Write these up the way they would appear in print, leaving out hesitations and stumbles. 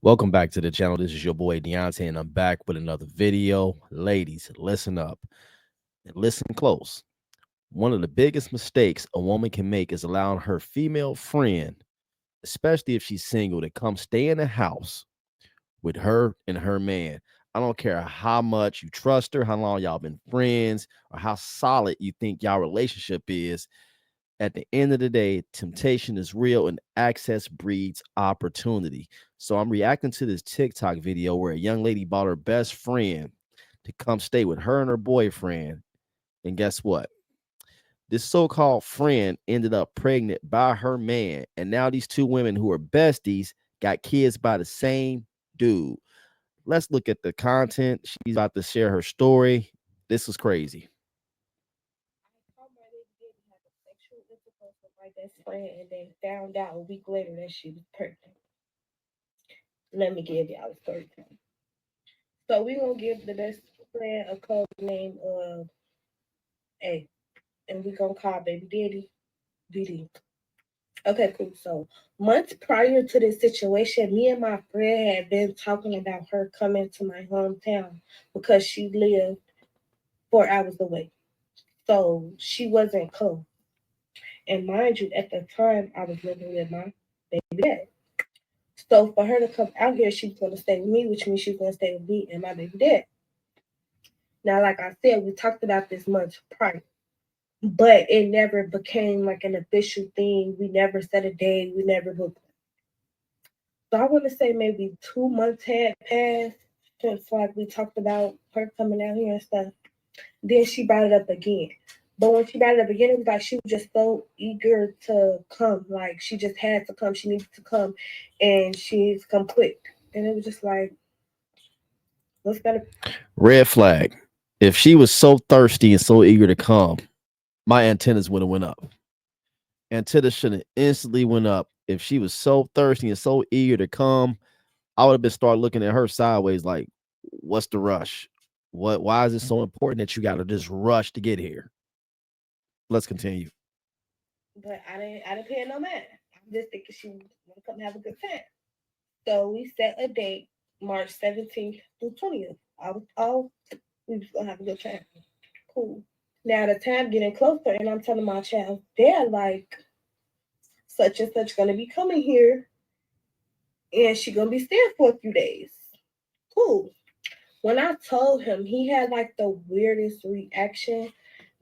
Welcome back to the channel. This is your boy Deonte, and I'm back with another video. Ladies, listen up and listen close. One of the biggest mistakes a woman can make is allowing her female friend, especially if she's single, to come stay in the house with her and her man. I don't care how much you trust her, how long y'all been friends, or how solid you think y'all relationship is. At the end of the day, temptation is real and access breeds opportunity. So I'm reacting to this TikTok video where a young lady bought her best friend to come stay with her and her boyfriend. And guess what? This so-called friend ended up pregnant by her man. And now these two women who are besties got kids by the same dude. Let's look at the content. She's about to share her story. This is crazy. Somebody did have a sexual intercourse with my best friend and then found out a week later that she was pregnant. Let me give y'all a story time. So we gonna give the best friend a code name of A, and we gonna call baby daddy DD. Okay, cool. So months prior to this situation, me and my friend had been talking about her coming to my hometown because she lived 4 hours away. So she wasn't close. And mind you, at the time I was living with my baby dad. So for her to come out here, she was going to stay with me, which means she was going to stay with me and my baby dad. Now, like I said, we talked about this months prior, but it never became like an official thing. We never set a date. We never booked. So I want to say maybe 2 months had passed since like we talked about her coming out here and stuff. Then she brought it up again. But when she brought it up again, it was like she was just so eager to come. Like she just had to come. She needed to come. And she's come quick. And it was just like, what's that? Red flag. If she was so thirsty and so eager to come, my antennas would have went up. Antennas should have instantly went up. If she was so thirsty and so eager to come, I would have been start looking at her sideways like, what's the rush? Why is it so important that you gotta just rush to get here? Let's continue. But I didn't pay her no mind. I'm just thinking she want to come have a good time. So we set a date, March 17th through 20th. I was all we was gonna have a good time. Cool. Now the time getting closer, and I'm telling my child, they're like such and such gonna be coming here, and she gonna be staying for a few days. Cool. When I told him, he had like the weirdest reaction,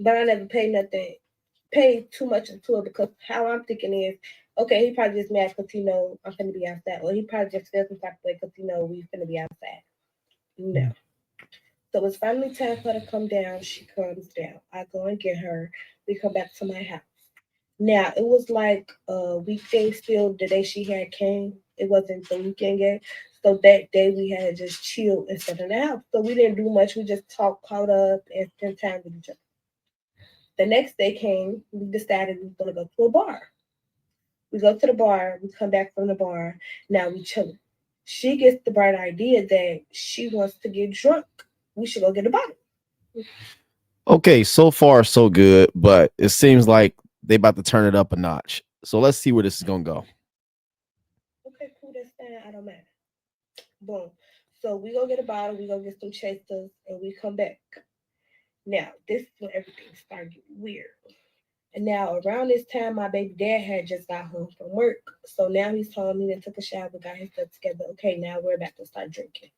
but I never paid too much into it because how I'm thinking is, okay, he probably just mad because he know I'm gonna be outside, or he probably just feels some type of way because he know we gonna be outside. No. So it's finally time for her to come down. She comes down. I go and get her. We come back to my house. Now it was like a weekday still the day she had came. It wasn't the weekend yet. So that day we had just chilled instead of the house. So we didn't do much. We just talked, caught up, and spent time with each other. The next day came. We decided we was gonna go to a bar. We go to the bar. We come back from the bar. Now we chilling. She gets the bright idea that she wants to get drunk. We should go get a bottle. Okay, so far so good, but it seems like they about to turn it up a notch. So let's see where this is gonna go. Okay, cool. That's fine. I don't matter. Boom. So we go get a bottle. We go get some chasers, and we come back. Now this is when everything started getting weird. And now around this time, my baby dad had just got home from work. So now he's home. He then took a shower, got his stuff together. Okay, now we're about to start drinking.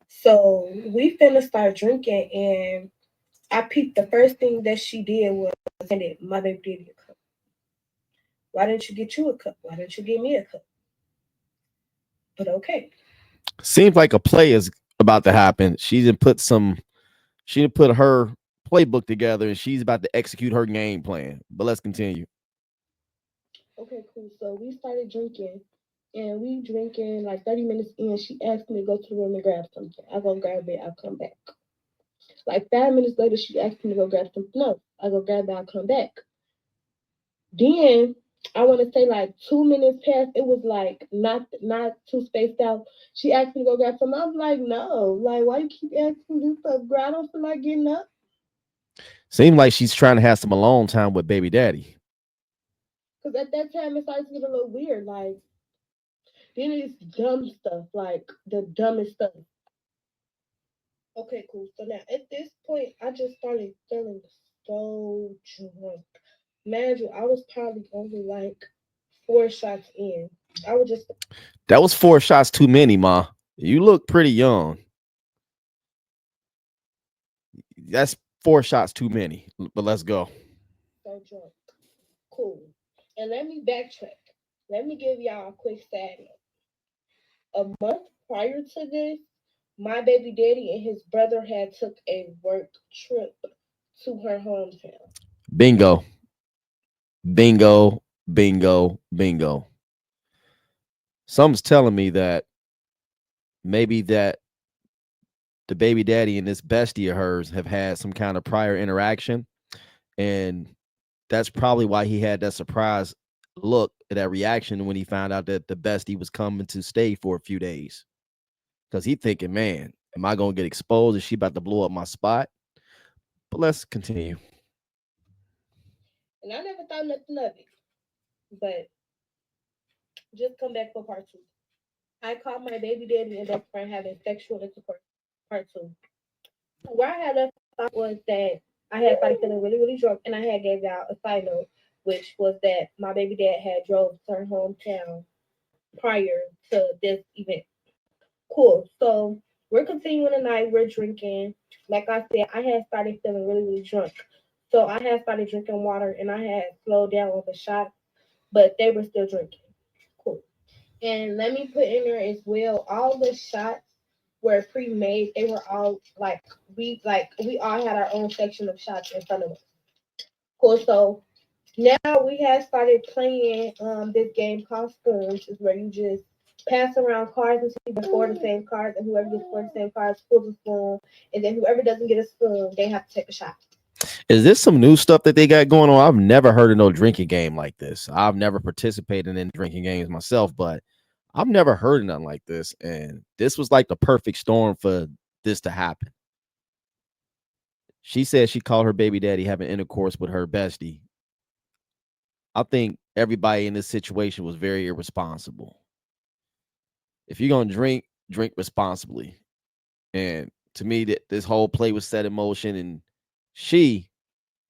So we finna start drinking, and I peeped. The first thing that she did was handed my baby daddy a cup. Why didn't you get you a cup? Why didn't you give me a cup? But okay. Seems like a play is about to happen. She didn't put her playbook together and she's about to execute her game plan. But let's continue. Okay, cool. So we started drinking, and we drinking like 30 minutes in. She asked me to go to the room and grab something. I go grab it. I'll come back. Like 5 minutes later, she asked me to go grab something else. I go grab it. I'll come back. Then I want to say like 2 minutes past. It was like not too spaced out. She asked me to go grab something. I was like, no. Like, why you keep asking me to do stuff? Girl, I don't feel like getting up. Seems like she's trying to have some alone time with baby daddy. Because at that time, it started to get a little weird. Like, Then it's dumb stuff, like the dumbest stuff. Okay, cool. So now at this point, I just started feeling so drunk. Imagine I was probably only like 4 shots in. I was just That was 4 shots too many, ma. You look pretty young. That's 4 shots too many. But let's go. so drunk. Cool. And let me backtrack. Let me give y'all a quick side note. A month prior to this, my baby daddy and his brother had took a work trip to her hometown. Bingo. Bingo. Bingo. Bingo. Some's telling me that maybe that the baby daddy and this bestie of hers have had some kind of prior interaction, and that's probably why he had that surprise look at that reaction when he found out that the bestie was coming to stay for a few days. Because he thinking, man, am I gonna get exposed? Is she about to blow up my spot? But let's continue. And I never thought nothing of it. But just come back for part two. I caught my baby daddy and best friend having sexual intercourse. Part two. Where I had left off was that I had started feeling really, really drunk, and I had gave out a side note, which was that my baby dad had drove to her hometown prior to this event. Cool. So we're continuing the night. We're drinking. Like I said, I had started feeling really, really drunk. So I had started drinking water, and I had slowed down on the shots, but they were still drinking. Cool. And let me put in there as well, all the shots were pre-made. They were all like we all had our own section of shots in front of us. Cool. So now we have started playing this game called spoons, is where you just pass around cards until you get four of the same cards, and whoever gets four of the same cards pulls a spoon, and then whoever doesn't get a spoon, they have to take a shot. Is this some new stuff that they got going on? I've never heard of no drinking game like this. I've never participated in drinking games myself, but I've never heard of nothing like this. And this was like the perfect storm for this to happen. She said she called her baby daddy having intercourse with her bestie. I think everybody in this situation was very irresponsible. If you're gonna drink, drink responsibly. And to me, that this whole play was set in motion, and she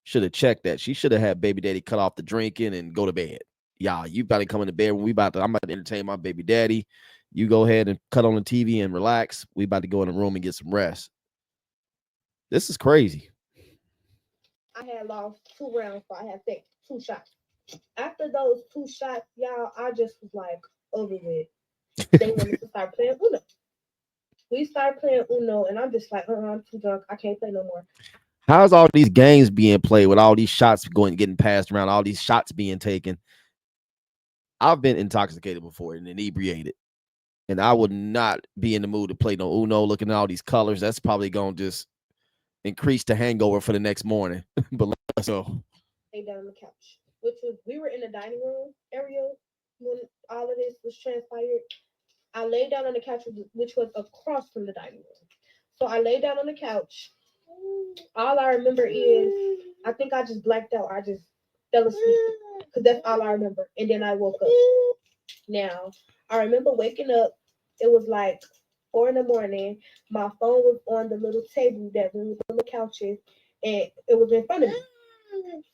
should have checked that. She should have had baby daddy cut off the drinking and go to bed. Y'all, you about to come in the bed when I'm about to entertain my baby daddy. You go ahead and cut on the TV and relax. We about to go in the room and get some rest. This is crazy. I had lost 2 rounds, so I had to take 2 shots. After those 2 shots, y'all, I just was like over with. They wanted to start playing Uno. We started playing Uno, and I'm just like, I'm too drunk. I can't play no more. How's all these games being played with all these shots going getting passed around, all these shots being taken? I've been intoxicated before and inebriated, and I would not be in the mood to play no Uno. Looking at all these colors, that's probably gonna just increase the hangover for the next morning. But let's go. Lay down on the couch, which was we were in the dining room area when all of this was transpired. I laid down on the couch, which was across from the dining room. So I lay down on the couch. All I remember is I think I just blacked out. I just fell asleep because that's all I remember. And then I woke up. Now I remember waking up. It was like 4 in the morning. My phone was on the little table that we was on the couches, and it was in front of me.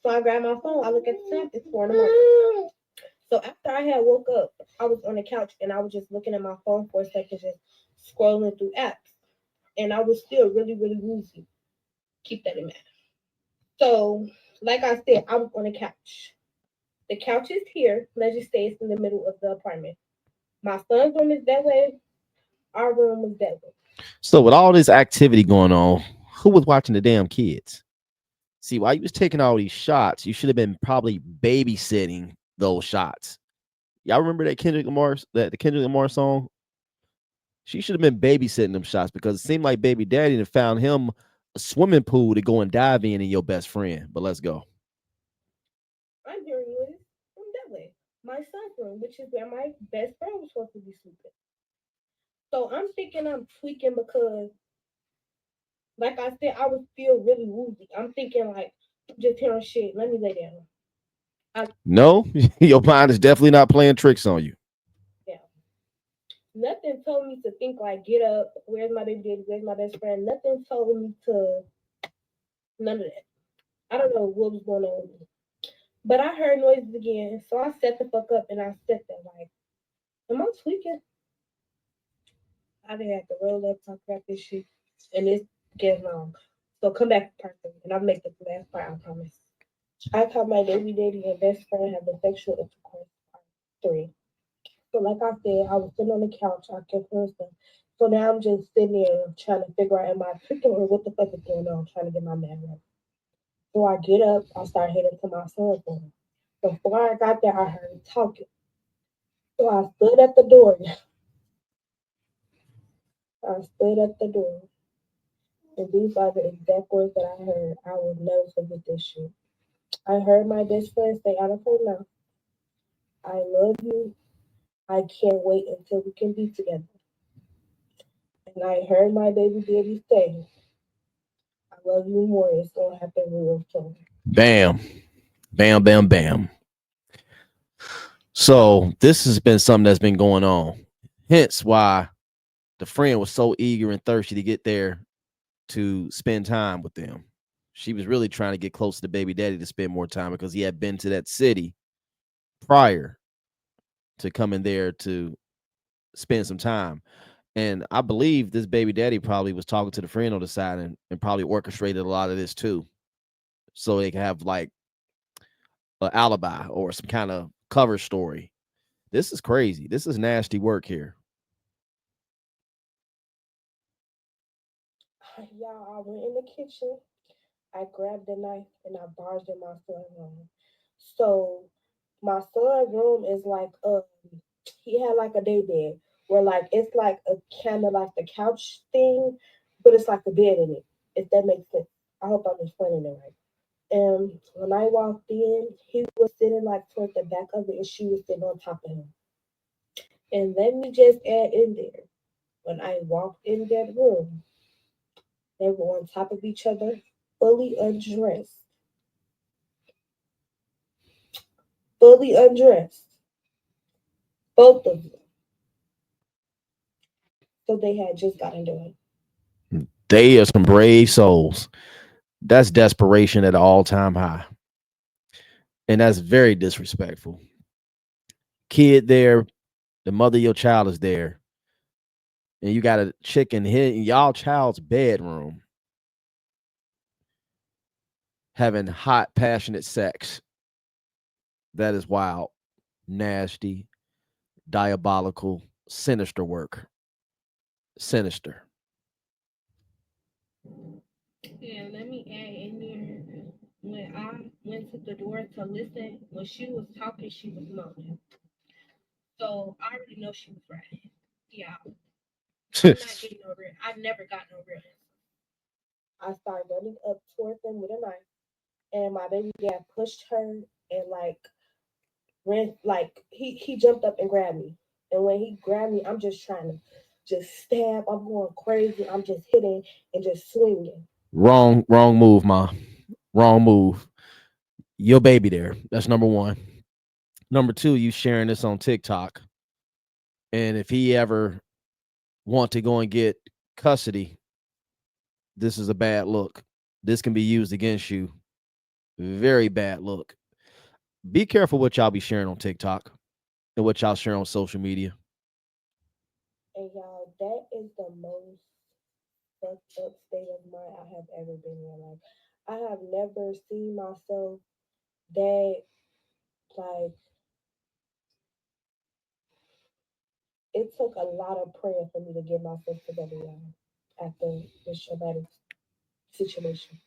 So I grabbed my phone. I look at the time. It's 4 in the morning. So after I had woke up, I was on the couch and I was just looking at my phone for a second, just scrolling through apps. And I was still really, really woozy. Keep that in mind. So, like I said, I was on the couch. The couch is here. Let's just say it's in the middle of the apartment. My son's room is that way. Our room was that way. So with all this activity going on, who was watching the damn kids? See, while you was taking all these shots, you should have been probably babysitting those shots. Y'all remember that Kendrick Lamar that the Kendrick Lamar song? She should have been babysitting them shots because it seemed like baby daddy had found him a swimming pool to go and dive in and your best friend. But let's go. I'm hearing you from that way. My son's room, which is where my best friend was supposed to be sleeping. So I'm thinking I'm tweaking because, like I said, I was still really woozy. I'm thinking like, just hearing shit. Let me lay down. I No, your mind is definitely not playing tricks on you. yeah. Nothing told me to think like, get up. Where's my baby daddy? Where's my best friend? Nothing told me to none of that. I don't know what was going on with me. But I heard noises again, so I set the fuck up and I sat there like, am I tweaking? I didn't have to roll up, talk about this shit, and it's getting long. So come back to part three, and I'll make it the last part, I promise. I caught my baby daddy and best friend having sexual intercourse, part three. So like I said, I was sitting on the couch, I kept hearing stuff. So now I'm just sitting there trying to figure out, am I tweaking or what the fuck is going on, trying to get my man right. So I get up, I start heading to my son's room. Before I got there, I heard talking. So I stood at the door. I stood at the door. And these are the exact words that I heard. I will never forget this shit. I heard my best friend say out of her mouth, I love you. I can't wait until we can be together. And I heard my baby daddy say, I love you more. It's going to happen real soon. Bam, bam, bam, bam. So this has been something that's been going on. Hence why the friend was so eager and thirsty to get there to spend time with them. She was really trying to get close to the baby daddy to spend more time because he had been to that city prior to coming there to spend some time. And I believe this baby daddy probably was talking to the friend on the side and probably orchestrated a lot of this too. So they can have like an alibi or some kind of cover story. This is crazy. This is nasty work here. Y'all, I went in the kitchen. I grabbed the knife and I barged in my son's room. So my son's room is like he had like a day bed where like it's like a kind of like the couch thing, but it's like a bed in it. If that makes sense. I hope I'm explaining it right. And when I walked in, he was sitting like toward the back of it, and she was sitting on top of him. And let me just add in there, when I walked in that room, they were on top of each other, fully undressed, fully undressed, both of them. So they had just gotten done. They are some brave souls. That's desperation at an all-time high. And that's very disrespectful. Kid there, the mother of your child is there, and you got a chicken hit in y'all child's bedroom having hot, passionate sex. That is wild, nasty, diabolical, sinister work. Sinister. Yeah, let me add in there. When I went to the door to listen, when she was talking, she was moaning. So I already know she was right. Yeah, I'm not getting no real. I never got no real answer. I started running up toward them with a knife, and my baby dad pushed her and like ran like he jumped up and grabbed me. And when he grabbed me, I'm just trying to just stab. I'm going crazy. I'm just hitting and just swinging. Wrong move, ma. Wrong move. Your baby there. That's number one. Number two, you sharing this on TikTok. And if he ever want to go and get custody, this is a bad look. This can be used against you. Very bad look. Be careful what y'all be sharing on TikTok and what y'all share on social media. And y'all, that is the most fucked up state of mind I have ever been in. Like, I have never seen myself that, like, it took a lot of prayer for me to get myself together, y'all, after this traumatic situation.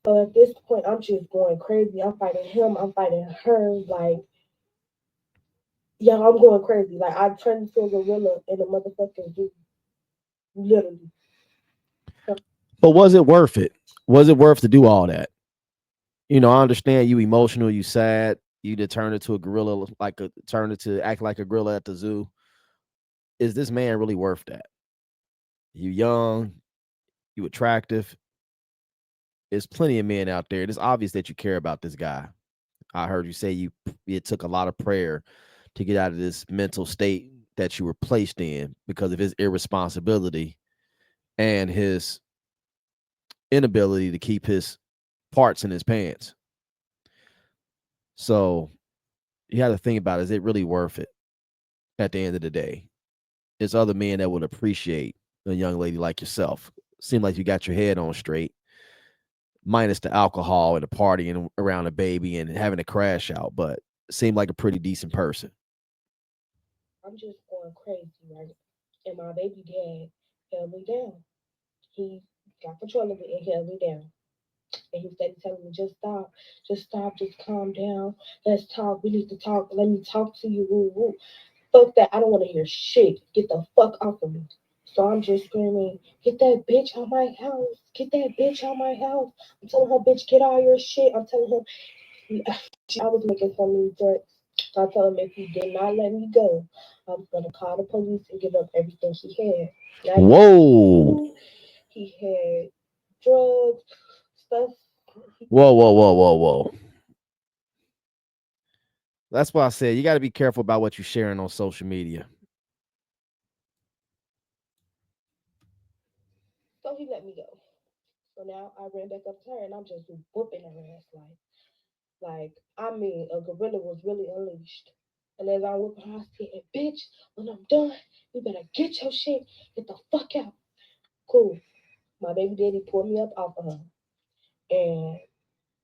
So at this point, I'm just going crazy. I'm fighting him. I'm fighting her. Like, yeah, I'm going crazy. Like, I turned into a gorilla in a motherfucking zoo. Literally. But was it worth it? Was it worth to do all that? I understand you emotional, you sad, you to turn into a gorilla, like a turn into act like a gorilla at the zoo. Is this man really worth that? You young, you attractive. There's plenty of men out there. It's obvious that you care about this guy. I heard you say it took a lot of prayer to get out of this mental state that you were placed in because of his irresponsibility and his inability to keep his parts in his pants. So you have to think about, is it really worth it at the end of the day? There's other men that would appreciate a young lady like yourself. Seem like you got your head on straight, minus the alcohol and the partying around the baby and having a crash out, but seemed like a pretty decent person. I'm just going crazy, right? And my baby dad held me down. He got control of it and held me down. And he started telling me, just stop, just calm down. Let's talk. We need to talk. Let me talk to you. Woo, woo. Fuck that. I don't want to hear shit. Get the fuck off of me. So I'm just screaming, get that bitch out my house. Get that bitch out my house. I'm telling her, bitch, get all your shit. I'm telling him, I was making so many threats. So I told him if he did not let me go, I was going to call the police and give up everything he had. Not Whoa. food, he had drugs, stuff. Whoa, whoa, whoa, whoa, whoa. That's why I said you got to be careful about what you're sharing on social media. So he let me go. So now I ran back up to her and I'm just whooping her ass like I mean a gorilla was really unleashed. And as I whooped her, I said, bitch, when I'm done, you better get your shit, get the fuck out. Cool. My baby daddy pulled me up off of her. And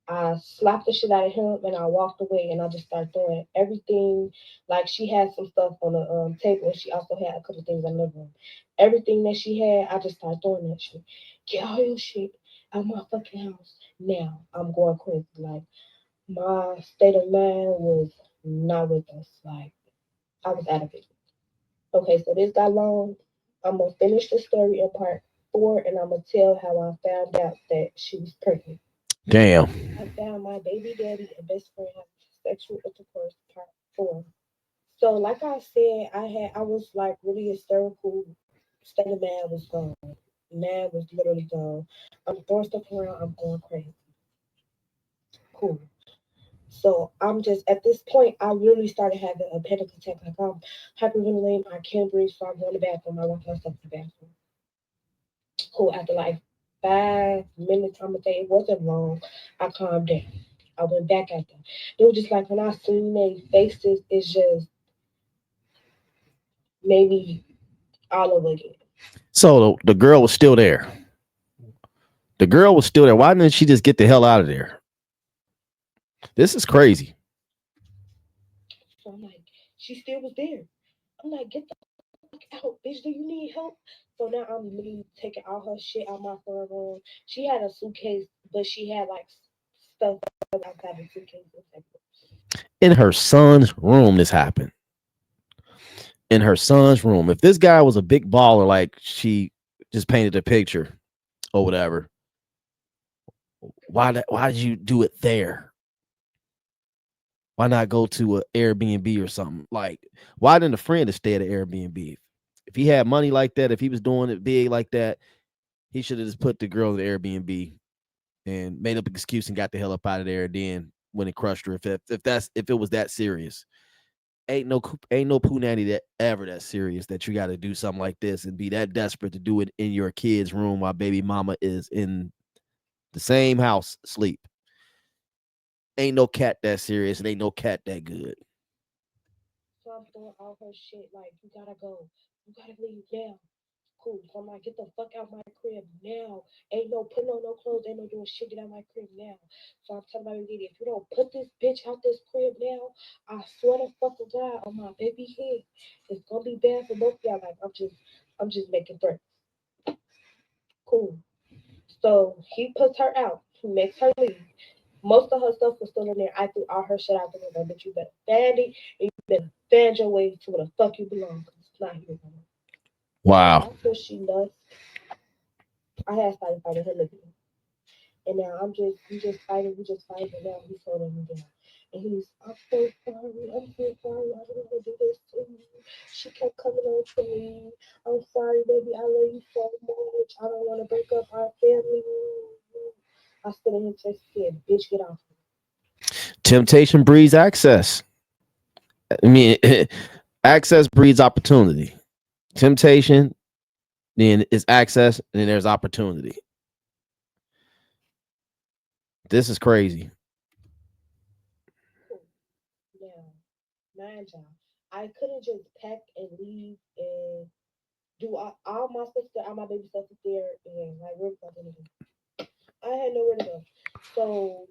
I slapped the shit out of him and I walked away and I just started throwing everything. Like she had some stuff on the table and she also had a couple things in the living room. Everything that she had, I just started throwing that shit. Get all your shit out my fucking house. Now I'm going crazy. Like my state of mind was not with us. Like I was out of it. Okay, so this got long. I'm gonna finish the story in part 4 and I'm gonna tell how I found out that she was pregnant. Damn. I found my baby daddy and best friend having sexual intercourse part 4. So like I said, I was like really hysterical. State of man was gone. Man was literally gone. I'm throwing stuff around, I'm going crazy. Cool. So I'm just at this point I really started having a panic attack. Like I'm hyperventilating, I can't breathe, so I'm going to the bathroom. I lock myself in the bathroom. Cool. After like 5 minutes, I'm gonna say it wasn't long. I calmed down. I went back at them. It was just like when I seen their faces, it's just maybe all over again. So the girl was still there. The girl was still there. Why didn't she just get the hell out of there? This is crazy. So I'm like, she still was there. I'm like, get the fuck out, bitch. Do you need help? So now I'm literally taking all her shit out my front room. She had a suitcase, but she had like stuff outside the suitcase. In her son's room, this happened. In her son's room. If this guy was a big baller, like she just painted a picture or whatever, why did you do it there? Why not go to a Airbnb or something? Like, why didn't a friend have stayed at Airbnb? If he had money like that, if he was doing it big like that, he should have just put the girl in the Airbnb and made up an excuse and got the hell up out of there. And then when it crushed her, if it was that serious, ain't no poo nanny that ever that serious that you got to do something like this and be that desperate to do it in your kid's room while baby mama is in the same house sleep. Ain't no cat that serious and ain't no cat that good. So I'm throwing all her shit like, you gotta go. You gotta leave now. Cool. So I'm like, get the fuck out my crib now. Ain't no putting on no clothes, ain't no doing shit, get out my crib now. So I'm telling my baby, if you don't put this bitch out this crib now, I swear to fucking God on my baby head, it's gonna be bad for both of y'all. Like I'm just making threats. Cool. So he puts her out. He makes her leave. Most of her stuff was still in there. I threw all her shit out the window. But you better find it and you better find your way to where the fuck you belong. Cause it's not here anymore. So Wow. after she left, I had started fighting him again. And now we just fighting, and now he's holding me down. And I'm so sorry, I'm so sorry, I didn't want to do this to you. She kept coming on to me. I'm sorry, baby, I love you so much. I don't want to break up our family. I stood in his chest and said, bitch, get off me. Temptation breeds access. I mean, Access breeds opportunity. Temptation, then is access, and then there's opportunity. This is crazy. Cool. Now, mind y'all, I couldn't just pack and leave and do all my stuff there, all my baby stuff is there, and like where was I gonna go? I had nowhere to go. So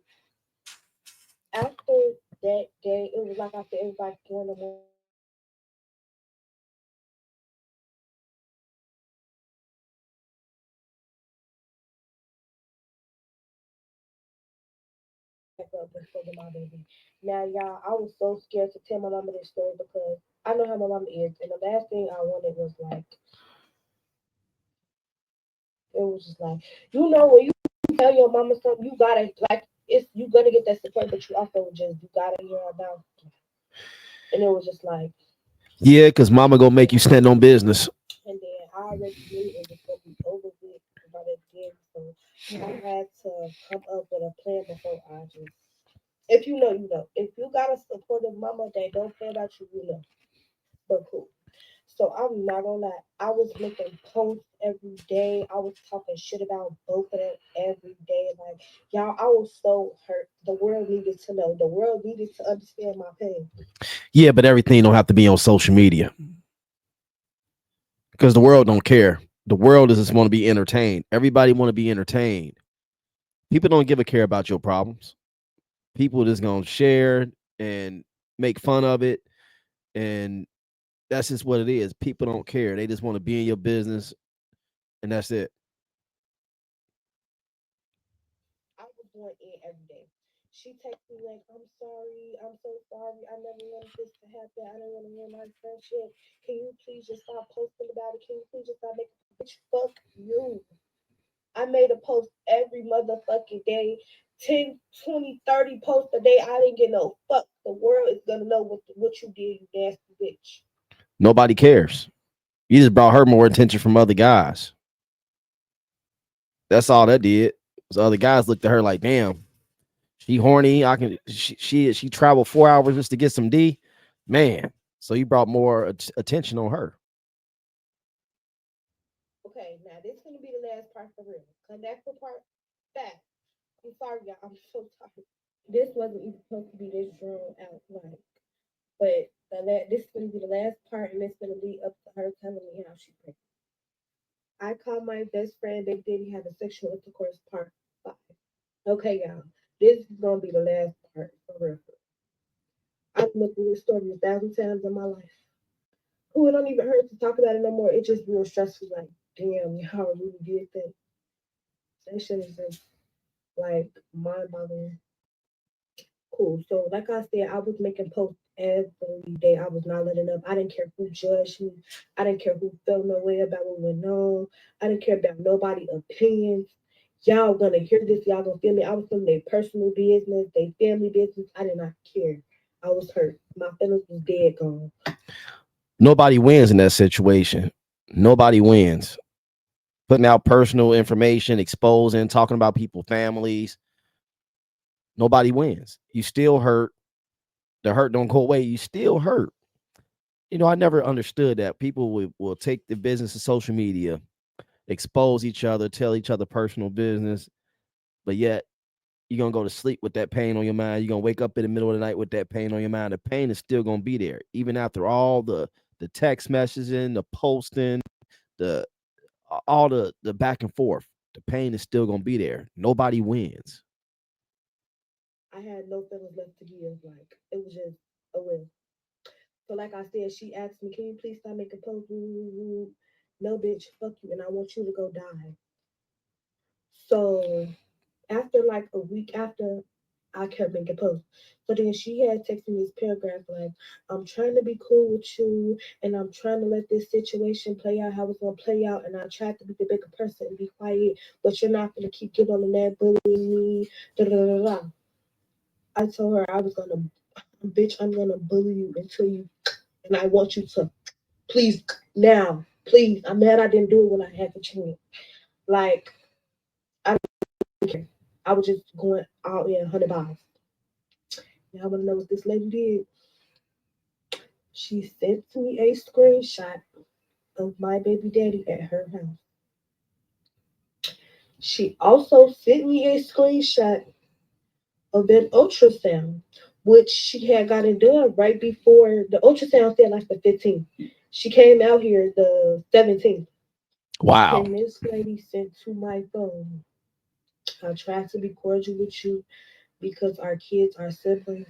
after that day, it was like I said, everybody 4 in the morning. Back up before my baby. Now, y'all, I was so scared to tell my mama this story because I know how my mama is, and the last thing I wanted was like it was just like when you tell your mama something, you gotta like it's you gonna get that support, but you also just you gotta hear her out. And it was just like, Yeah, because mama gonna make you stand on business. and then I already knew it was gonna be over with by the end, so I had to come up with a plan before I just. If you know, you know. If you got a supportive mama that don't care about you, you know. But cool. So I'm not gonna lie. I was making posts every day. I was talking shit about both of them every day. Like y'all, I was so hurt. The world needed to know. The world needed to understand my pain. Yeah, but everything don't have to be on social media because the world don't care. The world is just want to be entertained. Everybody want to be entertained. People don't give a care about your problems. People just gonna share and make fun of it, and that's just what it is. People don't care. They just want to be in your business, and that's it. I was going in every day. She texted me like, "I'm sorry. I'm so sorry. I never wanted this to happen. I didn't want to ruin my friendship. Can you please just stop posting about it? Can you please just stop making bitch fuck you?" I made a post every motherfucking day. 10, 20, 30 posts a day. I didn't get no fuck. The world is gonna know what you did, you nasty bitch. Nobody cares. You just brought her more attention from other guys. That's all that did. So other guys looked at her like, damn, she horny. I can. She traveled 4 hours just to get some D. Man, so you brought more attention on her. Okay, now this is gonna be the last part for real. Connector part fast. I'm sorry, y'all. I'm so tired. This wasn't even supposed to be this drawn out like, but this is gonna be the last part, and it's gonna lead up to her telling me how she pregnant. I call my best friend Big Daddy have a sexual intercourse part 5. Okay, y'all. This is gonna be the last part for real. I've looked through this story 1,000 times in my life. Who it don't even hurt to talk about it no more. It just real stressful. Like, damn, y'all really did that. That shit is just like mind boggling. Cool. So, like I said, I was making posts every day. I was not letting up. I didn't care who judged me. I didn't care who felt no way about what went on. I didn't care about nobody' opinions. Y'all gonna hear this. Y'all gonna feel me. I was feeling their personal business, their family business. I did not care. I was hurt. My feelings was dead gone. Nobody wins in that situation. Nobody wins. Putting out personal information, exposing, talking about people, families. Nobody wins. You still hurt. The hurt don't go away. You still hurt. I never understood that people will take the business of social media, expose each other, tell each other personal business, but yet you're gonna go to sleep with that pain on your mind. You're gonna wake up in the middle of the night with that pain on your mind. The pain is still gonna be there, even after all the text messaging, the posting, the all the back and forth. The pain is still gonna be there. Nobody wins. I had no feelings left to give. Like it was just a will. So like I said, she asked me, "Can you please stop making posts?" No, bitch, fuck you, and I want you to go die. So after like a week after, I kept making posts. So then she had texted me this paragraph like, "I'm trying to be cool with you, and I'm trying to let this situation play out how it's gonna play out, and I tried to be the bigger person and be quiet, but you're not gonna keep getting on the net bullying me." Da, da, da, da. I told her I was gonna, bitch, I'm gonna bully you until you, and I want you to please now, please. I'm mad I didn't do it when I had the chance. Like I don't care. I was just going all in 100 miles. Y'all wanna know what this lady did? She sent me a screenshot of my baby daddy at her house. She also sent me a screenshot of an ultrasound, which she had gotten done right before the ultrasound said like the 15th. She came out here the 17th. Wow. And this lady sent to my phone, I tried to be cordial with you because our kids are siblings,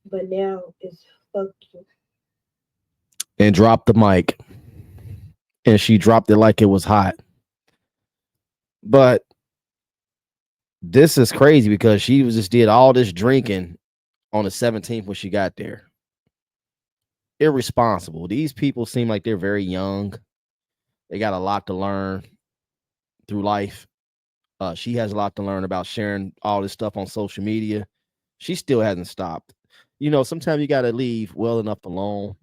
but now it's fuck you. And dropped the mic. And she dropped it like it was hot. But this is crazy because she was just did all this drinking on the 17th when she got there. Irresponsible. These people seem like they're very young. They got a lot to learn through life. She has a lot to learn about sharing all this stuff on social media. She still hasn't stopped. You know, sometimes you got to leave well enough alone.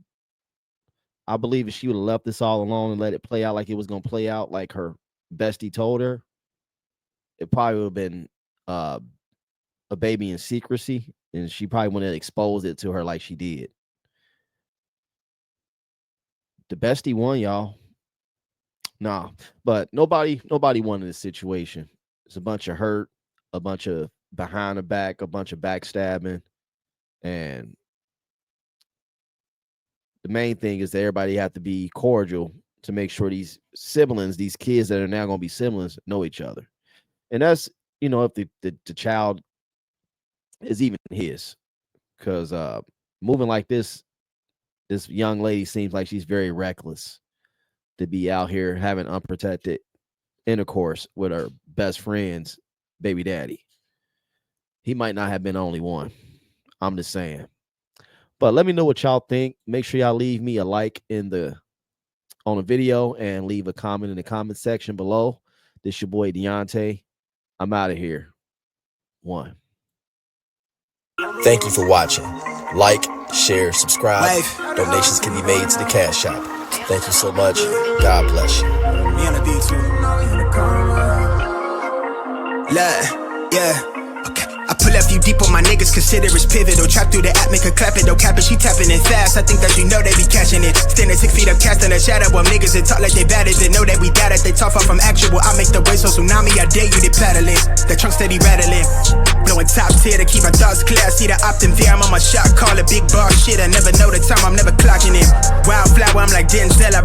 I believe if she would have left this all alone and let it play out like it was going to play out, like her bestie told her, it probably would have been a baby in secrecy, and she probably wouldn't have exposed it to her like she did. The bestie won, y'all. Nah, but nobody won in this situation. It's a bunch of hurt, a bunch of behind the back, a bunch of backstabbing, and the main thing is that everybody have to be cordial to make sure these siblings, these kids that are now going to be siblings, know each other. And that's, you know, if the child is even his, because moving like this young lady seems like she's very reckless to be out here having unprotected intercourse with her best friend's baby daddy. He might not have been the only one. I'm just saying. But let me know what y'all think. Make sure y'all leave me a like on the video and leave a comment in the comment section below. This your boy Deonte. I'm out of here. One. Thank you for watching. Like, share, subscribe. Donations can be made to the Cash App. Thank you so much. God bless you. Me on the beat too. Yeah. Okay. I pull up you deep on my niggas, consider it's pivotal. Trap through the app, make her clap it, don't cap it, she tapping it fast. I think that you know they be catching it. Standing 6 feet up, casting a shadow on niggas that talk like they bad as they know that we got it. They talk far from actual. I make the waves so tsunami, I dare you to paddle it. The trunk steady rattling. Blowing top tier to keep my thoughts clear. I see the opt in fear, I'm on my shot, call it big bar shit. I never know the time, I'm never clocking it. Wildflower, I'm like Denzel.